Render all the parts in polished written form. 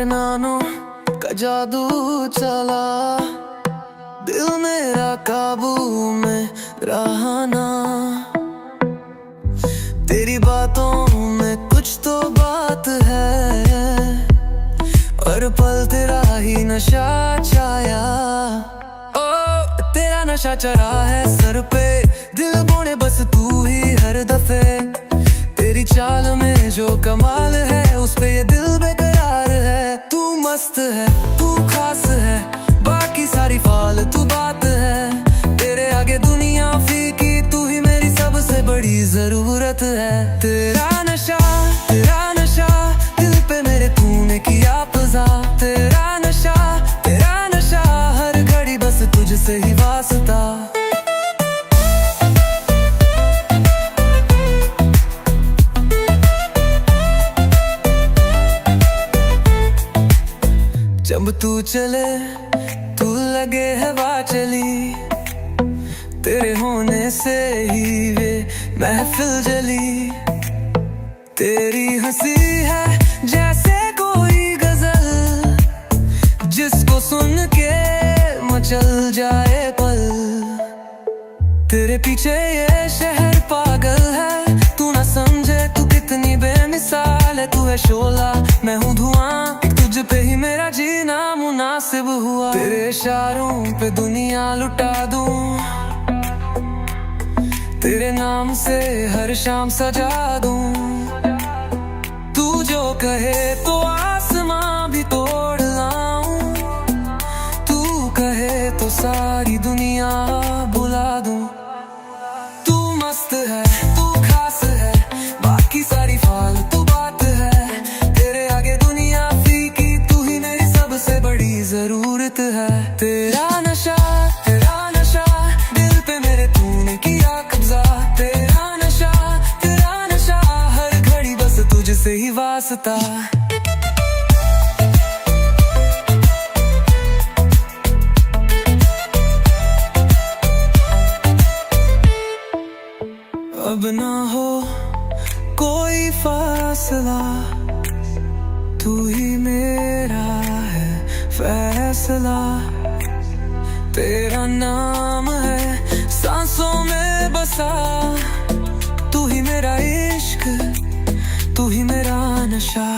तेरे नानों का जादू चला, दिल मेरा काबू में रहा ना। तेरी बातों में कुछ तो बात है, और पल तेरा ही नशा छाया। ओ तेरा नशा चढ़ा है सर पे, दिल बोने बस तू ही हर दफे। तेरी चाल में जो कमाल है, उस पे ये दिल बेकरार है। तू मस्त है, तू खास है, बाकी सारी फालतू बात है। तेरे आगे दुनिया फीकी, तू ही मेरी सबसे बड़ी जरूरत है। तेरा नशा दिल पे मेरे तूने किया फजा। तेरा नशा हर घड़ी बस तुझसे ही वास्ता। जब तू चले तू लगे हवा चली, तेरे होने से ही वे महफिल जली। तेरी हंसी है जैसे कोई गजल, जिसको सुन के मचल जाए पल। तेरे पीछे ये शहर पागल है, तू ना समझे तू कितनी बेमिसाल है। तू है शोला मैं हूँ धुआं, तुझ पे ही मेरा जीना मुनासिब हुआ। तेरे इशारों पे दुनिया लुटा दूं, तेरे नाम से हर शाम सजा दूं। तू जो कहे तो आसमां भी तोड़ लाऊं, तू कहे तो सारी दुनिया बुला दूं। तू मस्त है, तू खास है, बाकी सारी फालतू बात है। तेरे आगे दुनिया फीकी, तू ही मेरी सबसे बड़ी जरूरत है। तेरा नशा दिल पे मेरे तूने किया कब्जा। तेरा नशा हर घड़ी बस तुझसे ही वास्ता। अब ना हो कोई फासला, तू ही मेरा है फैसला। तेरा नाम है सांसों में बसा, तू ही मेरा इश्क, तू ही मेरा नशा।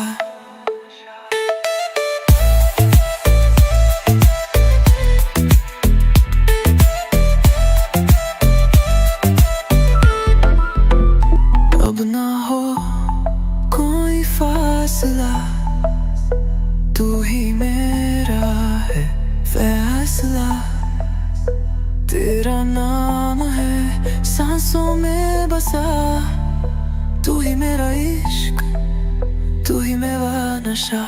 अब ना हो कोई फासला, तू ही मेरा है फैसला। तेरा नाम है सांसों में बसा, तू ही मेरा इश्क, तू ही मेरा नशा।